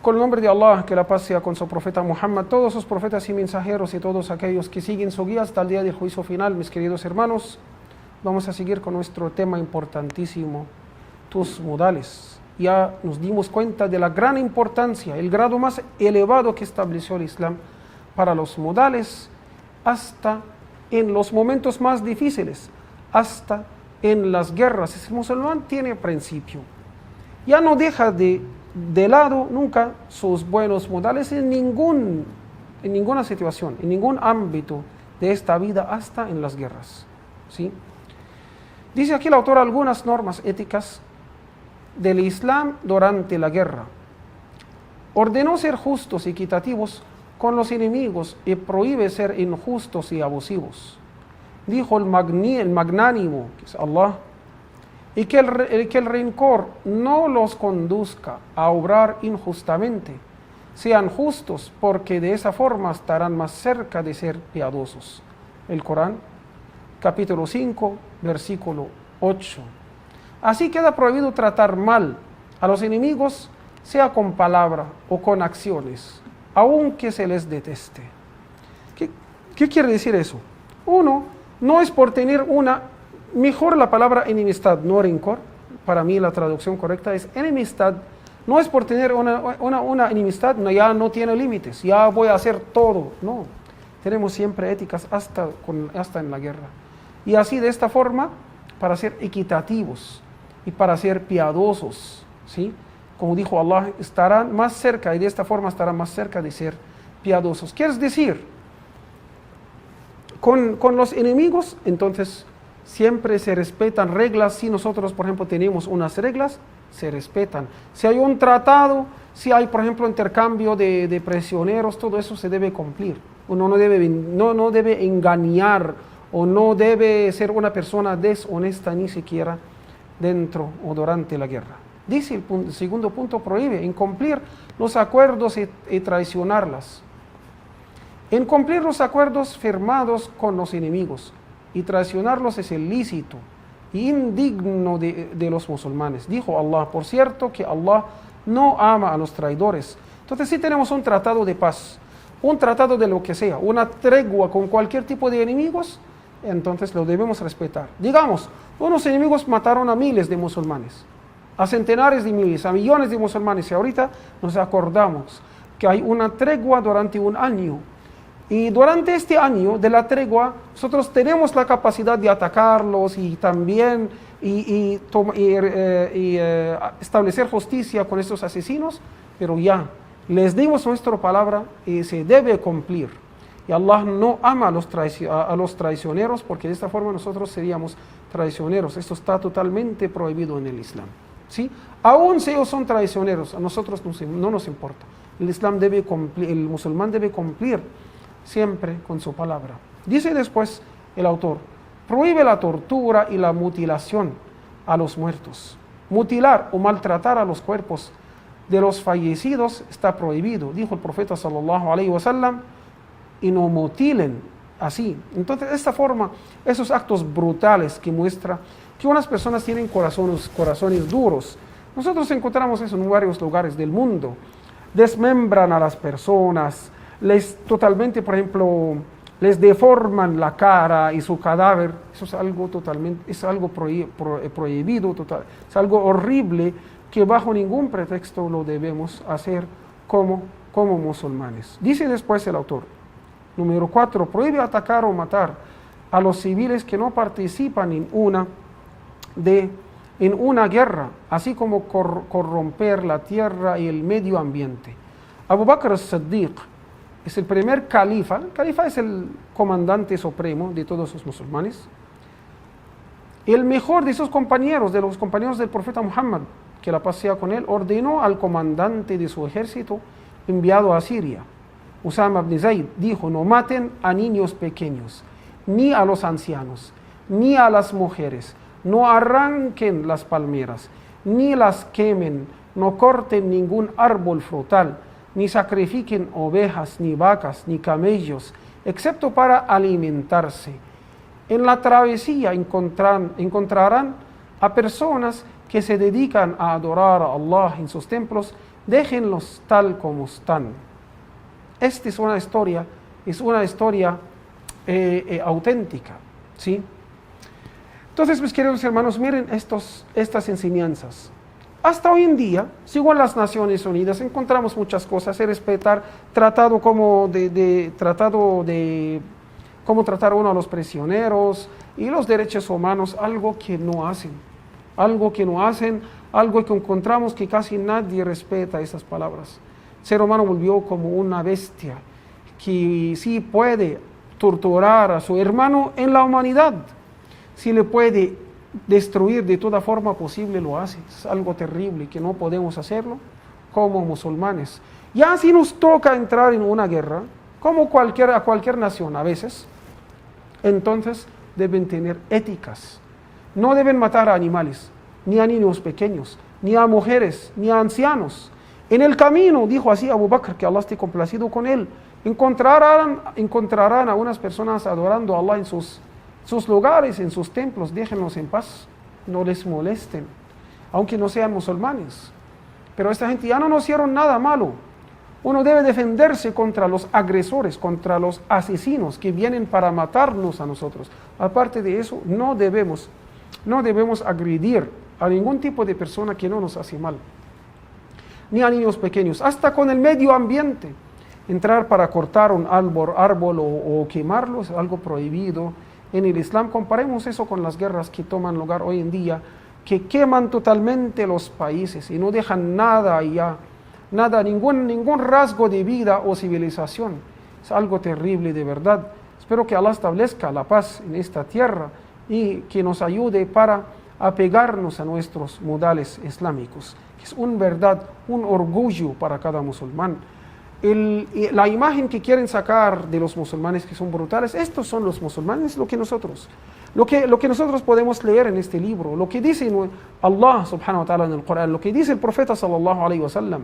Con el nombre de Allah, que la paz sea con su profeta Muhammad, todos sus profetas y mensajeros y todos aquellos que siguen su guía hasta el día del juicio final. Mis queridos hermanos, vamos a seguir con nuestro tema importantísimo, tus modales. Ya nos dimos cuenta de la gran importancia, el grado más elevado que estableció el Islam para los modales, hasta en los momentos más difíciles, hasta en las guerras. El musulmán tiene principio. Ya no deja de lado nunca sus buenos modales en ninguna situación, en ningún ámbito de esta vida, hasta en las guerras. ¿Sí? Dice aquí el autor algunas normas éticas del Islam durante la guerra. Ordenó ser justos y equitativos con los enemigos y prohíbe ser injustos y abusivos. Dijo el magnánimo, que es Allah, y que el rencor no los conduzca a obrar injustamente. Sean justos, porque de esa forma estarán más cerca de ser piadosos. El Corán, capítulo 5, versículo 8. Así queda prohibido tratar mal a los enemigos, sea con palabra o con acciones, aunque se les deteste. ¿Qué quiere decir eso? Uno, no es por tener mejor la palabra enemistad, no rencor. Para mí la traducción correcta es enemistad. No es por tener una enemistad, ya no tiene límites, ya voy a hacer todo. No, tenemos siempre éticas hasta en la guerra. Y así de esta forma, para ser equitativos y para ser piadosos, ¿sí? Como dijo Allah, estarán más cerca, y de esta forma estarán más cerca de ser piadosos. ¿Qué es decir? Con los enemigos, entonces, siempre se respetan reglas. Si nosotros, por ejemplo, tenemos unas reglas, se respetan. Si hay un tratado, si hay, por ejemplo, intercambio de prisioneros, todo eso se debe cumplir. Uno no debe engañar o no debe ser una persona deshonesta ni siquiera dentro o durante la guerra. Dice el segundo punto, prohíbe incumplir los acuerdos y traicionarlas. Incumplir los acuerdos firmados con los enemigos y traicionarlos es ilícito y indigno de los musulmanes. Dijo Allah, por cierto que Allah no ama a los traidores. Entonces, si tenemos un tratado de paz, un tratado de lo que sea, una tregua con cualquier tipo de enemigos, entonces lo debemos respetar. Digamos, unos enemigos mataron a miles de musulmanes, a centenares de miles, a millones de musulmanes, y ahorita nos acordamos que hay una tregua durante un año. Y durante este año de la tregua, nosotros tenemos la capacidad de atacarlos y también establecer justicia con estos asesinos, pero ya les dimos nuestra palabra y se debe cumplir. Y Allah no ama a los traicioneros, porque de esta forma nosotros seríamos traicioneros. Esto está totalmente prohibido en el Islam. ¿Sí? Aún si ellos son traicioneros, a nosotros no nos importa. El musulmán debe cumplir siempre con su palabra. Dice después el autor, prohíbe la tortura y la mutilación a los muertos. Mutilar o maltratar a los cuerpos de los fallecidos está prohibido. Dijo el profeta sallallahu alaihi wasallam, y no mutilen así. Entonces, de esta forma, esos actos brutales que muestra que unas personas tienen corazones duros. Nosotros encontramos eso en varios lugares del mundo. Desmembran a las personas, totalmente, por ejemplo, les deforman la cara y su cadáver. Eso es algo prohibido, es algo horrible que bajo ningún pretexto lo debemos hacer como musulmanes. Dice después el autor, número 4, prohíbe atacar o matar a los civiles que no participan en una guerra, así como corromper la tierra y el medio ambiente. Abu Bakr as-Siddiq es el primer califa. El califa es el comandante supremo de todos los musulmanes. El mejor de sus compañeros, de los compañeros del profeta Muhammad, que la paz sea con él, ordenó al comandante de su ejército enviado a Siria, Usama ibn Zayd, dijo, no maten a niños pequeños, ni a los ancianos, ni a las mujeres, no arranquen las palmeras, ni las quemen, no corten ningún árbol frutal, ni sacrifiquen ovejas, ni vacas, ni camellos, excepto para alimentarse. En la travesía encontrarán a personas que se dedican a adorar a Allah en sus templos déjenlos tal como están. Esta es una historia auténtica, ¿sí? Entonces, mis queridos hermanos, miren estas enseñanzas. Hasta hoy en día, según las Naciones Unidas, encontramos muchas cosas, respetar cómo tratar uno a los prisioneros y los derechos humanos, algo que no hacen, algo que encontramos que casi nadie respeta esas palabras. El ser humano volvió como una bestia que sí puede torturar a su hermano en la humanidad, si le puede destruir de toda forma posible, lo hace. Es algo terrible que no podemos hacerlo como musulmanes. Ya si nos toca entrar en una guerra, como a cualquier nación a veces, entonces deben tener éticas. No deben matar a animales, ni a niños pequeños, ni a mujeres, ni a ancianos. En el camino, dijo así Abu Bakr, que Allah esté complacido con él, encontrarán a unas personas adorando a Allah en sus lugares, en sus templos. Déjenlos en paz, no les molesten, aunque no sean musulmanes. Pero esta gente ya no nos hicieron nada malo. Uno debe defenderse contra los agresores, contra los asesinos que vienen para matarnos a nosotros. Aparte de eso, no debemos agredir a ningún tipo de persona que no nos hace mal, ni a niños pequeños, hasta con el medio ambiente. Entrar para cortar un árbol o quemarlo es algo prohibido en el Islam. Comparemos eso con las guerras que toman lugar hoy en día, que queman totalmente los países y no dejan nada allá, ningún rasgo de vida o civilización. Es algo terrible de verdad. Espero que Allah establezca la paz en esta tierra y que nos ayude para apegarnos a nuestros modales islámicos, que es un orgullo para cada musulmán. La imagen que quieren sacar de los musulmanes, que son brutales, estos son los musulmanes, lo que nosotros podemos leer en este libro, lo que dice Allah subhanahu wa ta'ala en el Corán, lo que dice el profeta sallallahu alayhi wa sallam,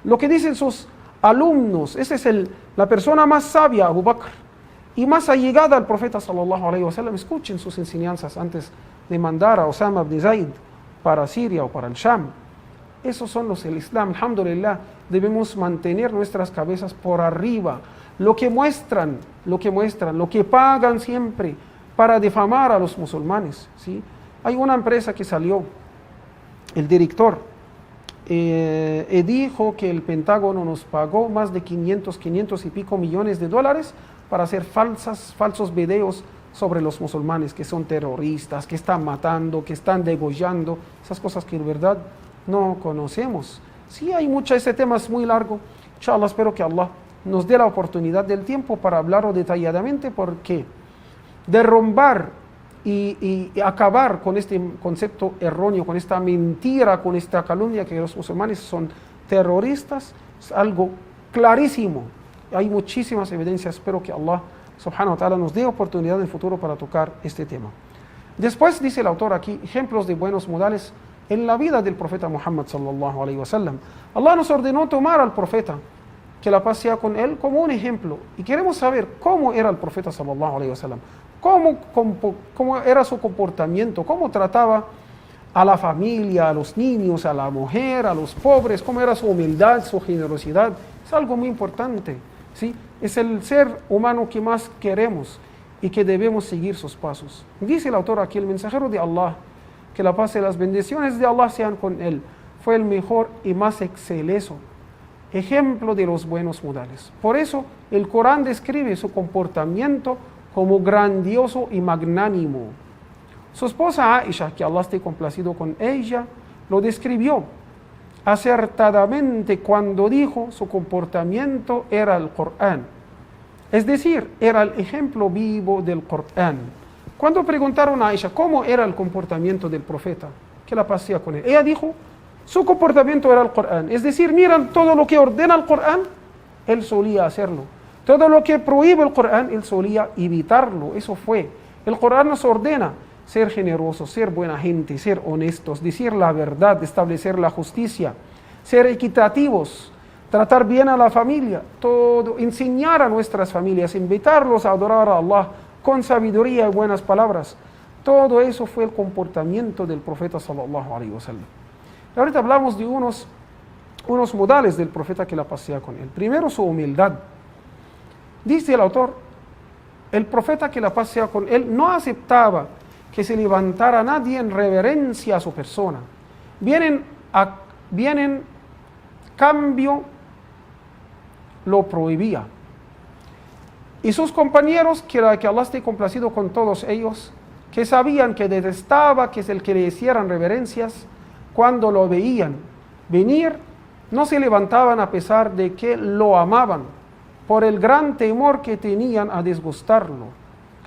lo que dicen sus alumnos. Esa es la persona más sabia, Abu Bakr, y más allegada al profeta sallallahu alayhi wa sallam. Escuchen sus enseñanzas antes de mandar a Osama ibn Zayd para Siria o para el Sham. Esos son los del Islam. Alhamdulillah, debemos mantener nuestras cabezas por arriba. Lo que muestran, lo que pagan siempre para difamar a los musulmanes, ¿sí? Hay una empresa que salió, el director, dijo que el Pentágono nos pagó más de 500 y pico millones de dólares para hacer falsos videos sobre los musulmanes, que son terroristas, que están matando, que están degollando, esas cosas que en verdad no conocemos. Sí, ese tema es muy largo. Inshallah, espero que Allah nos dé la oportunidad del tiempo para hablarlo detalladamente, porque derrumbar y acabar con este concepto erróneo, con esta mentira, con esta calumnia que los musulmanes son terroristas, es algo clarísimo. Hay muchísimas evidencias. Espero que Allah subhanahu wa ta'ala nos dé oportunidad en el futuro para tocar este tema. Después dice el autor aquí, ejemplos de buenos modales en la vida del profeta Muhammad sallallahu alayhi wa sallam. Allah nos ordenó tomar al profeta, que la paz sea con él, como un ejemplo. Y queremos saber cómo era el profeta sallallahu alayhi wa sallam, cómo era su comportamiento, cómo trataba a la familia, a los niños, a la mujer, a los pobres, cómo era su humildad, su generosidad. Es algo muy importante, ¿sí? Es el ser humano que más queremos y que debemos seguir sus pasos. Dice el autor aquí, el mensajero de Allah, que la paz y las bendiciones de Allah sean con él, fue el mejor y más excelso ejemplo de los buenos modales. Por eso el Corán describe su comportamiento como grandioso y magnánimo. Su esposa Aisha, que Allah esté complacido con ella, lo describió acertadamente cuando dijo su comportamiento era el Corán. Es decir, era el ejemplo vivo del Corán. Cuando preguntaron a Aisha cómo era el comportamiento del profeta, que la paz sea con él, ella dijo, su comportamiento era el Corán. Es decir, miran, todo lo que ordena el Corán, él solía hacerlo. Todo lo que prohíbe el Corán, él solía evitarlo. Eso fue. El Corán nos ordena ser generosos, ser buena gente, ser honestos, decir la verdad, establecer la justicia, ser equitativos, tratar bien a la familia, todo, enseñar a nuestras familias, invitarlos a adorar a Allah con sabiduría y buenas palabras. Todo eso fue el comportamiento del profeta sallallahu alaihi wasallam. Ahorita hablamos de unos unos modales del profeta que la paz sea con él. Primero, su humildad. Dice el autor, el profeta que la paz sea con él no aceptaba que se levantara nadie en reverencia a su persona. Cambio lo prohibía. Y sus compañeros, que Allah esté complacido con todos ellos, que sabían que detestaba que le hicieran reverencias, cuando lo veían venir, no se levantaban a pesar de que lo amaban, por el gran temor que tenían a disgustarlo.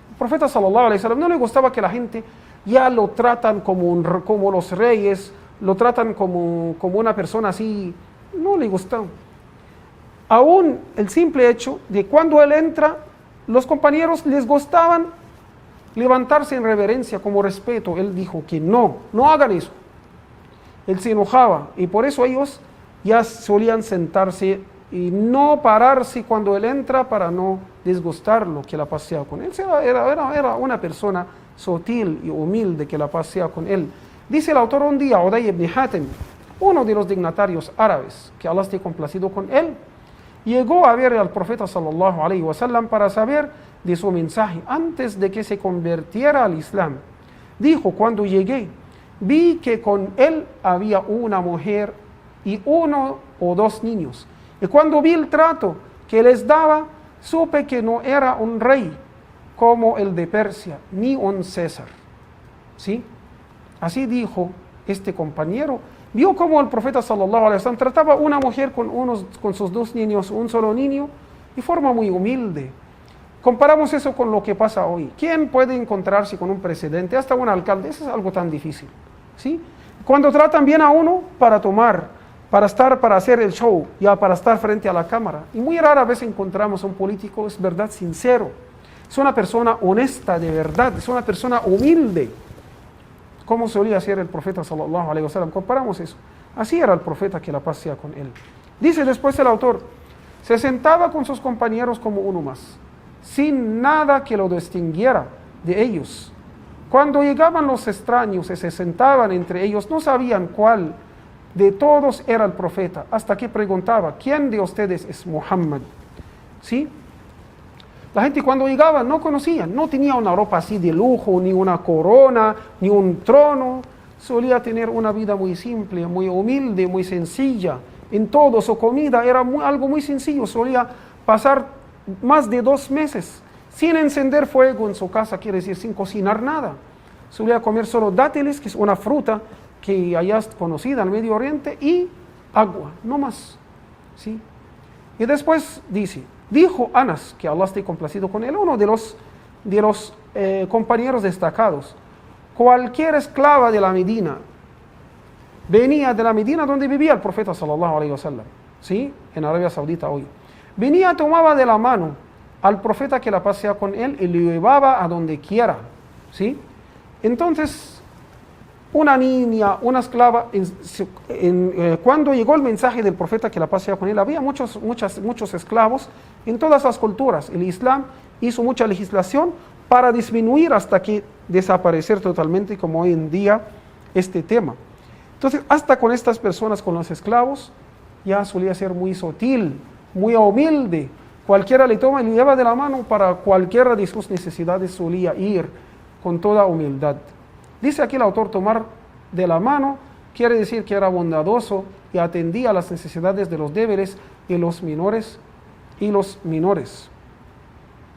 El profeta sallallahu alaihi wasallam no le gustaba que la gente ya lo tratan como los reyes, lo tratan como una persona así, no le gustaba. Aún el simple hecho de cuando él entra, los compañeros les gustaban levantarse en reverencia, como respeto. Él dijo que no hagan eso. Él se enojaba y por eso ellos ya solían sentarse y no pararse cuando él entra para no disgustarlo, que la paz sea con él. Era una persona sutil y humilde, que la paz sea con él. Dice el autor, un día Uday ibn Hatim, uno de los dignatarios árabes, que Allah esté complacido con él, llegó a ver al profeta sallallahu alaihi wasallam para saber de su mensaje antes de que se convirtiera al Islam. Dijo, cuando llegué, vi que con él había una mujer y 1 o 2 niños. Y cuando vi el trato que les daba, supe que no era un rey como el de Persia, ni un César. ¿Sí? Así dijo este compañero. Vio cómo el profeta sallallahu alaihi wasallam trataba a una mujer con sus 2 niños, un solo niño, de forma muy humilde. Comparamos eso con lo que pasa hoy. ¿Quién puede encontrarse con un presidente, hasta un alcalde? Eso es algo tan difícil. ¿Sí? Cuando tratan bien a uno para tomar, para hacer el show, ya para estar frente a la cámara. Y muy rara vez encontramos un político, es verdad, sincero. Es una persona honesta de verdad, es una persona humilde. Como solía ser el profeta sallallahu alaihi wasallam. Comparamos eso. Así era el profeta, que la paz sea con él. Dice después el autor, se sentaba con sus compañeros como uno más, sin nada que lo distinguiera de ellos. Cuando llegaban los extraños y se sentaban entre ellos, no sabían cuál de todos era el profeta, hasta que preguntaba, ¿quién de ustedes es Muhammad? ¿Sí? La gente cuando llegaba no conocían, no tenía una ropa así de lujo, ni una corona, ni un trono. Solía tener una vida muy simple, muy humilde, muy sencilla. En todo, su comida era algo muy sencillo. Solía pasar más de 2 meses sin encender fuego en su casa, quiere decir sin cocinar nada. Solía comer solo dátiles, que es una fruta que allá es conocida en el Medio Oriente, y agua, no más. ¿Sí? Y después dijo Anas, que Allah esté complacido con él, uno de los compañeros destacados, cualquier esclava de la Medina, venía de la Medina donde vivía el profeta sallallahu alaihi wasallam, ¿sí? En Arabia Saudita hoy. Venía, tomaba de la mano al profeta, que la paz sea con él, y le llevaba a donde quiera, ¿sí? Entonces, una niña, una esclava, cuando llegó el mensaje del profeta, que la paz sea con él, había muchos esclavos en todas las culturas. El Islam hizo mucha legislación para disminuir hasta que desaparecer totalmente, como hoy en día este tema. Entonces, hasta con estas personas, con los esclavos, ya solía ser muy sutil, muy humilde. Cualquiera le toma y le lleva de la mano para cualquiera de sus necesidades, solía ir con toda humildad. Dice aquí el autor, tomar de la mano quiere decir que era bondadoso y atendía a las necesidades de los débiles y los menores.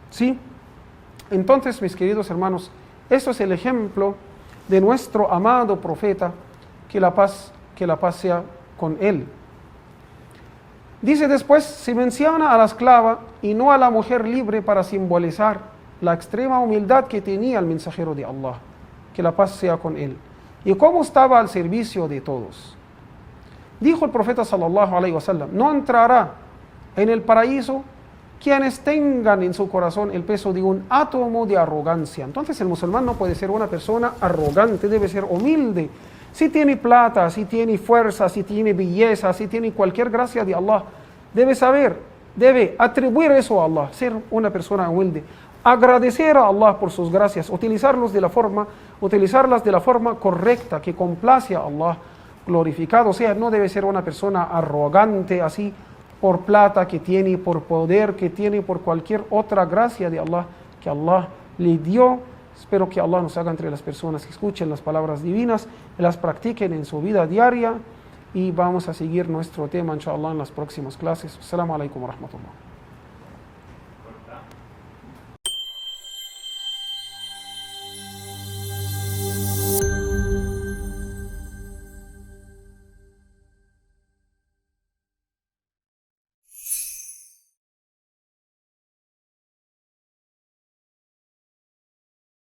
¿Sí? Entonces, mis queridos hermanos, esto es el ejemplo de nuestro amado profeta, que la paz sea con él. Dice después, se menciona a la esclava y no a la mujer libre para simbolizar la extrema humildad que tenía el mensajero de Allah, que la paz sea con él, y cómo estaba al servicio de todos. Dijo el profeta sallallahu alaihi wasallam, no entrará en el paraíso quienes tengan en su corazón el peso de un átomo de arrogancia. Entonces el musulmán no puede ser una persona arrogante, debe ser humilde. Si tiene plata, si tiene fuerza, si tiene belleza, si tiene cualquier gracia de Allah, debe atribuir eso a Allah, ser una persona humilde, agradecer a Allah por sus gracias, utilizarlas de la forma correcta, que complace a Allah, glorificado. O sea, no debe ser una persona arrogante así por plata que tiene, por poder que tiene, por cualquier otra gracia de Allah que Allah le dio. Espero que Allah nos haga entre las personas que escuchen las palabras divinas y las practiquen en su vida diaria. Y vamos a seguir nuestro tema, inshallah, en las próximas clases. Assalamu alaikum wa rahmatullah.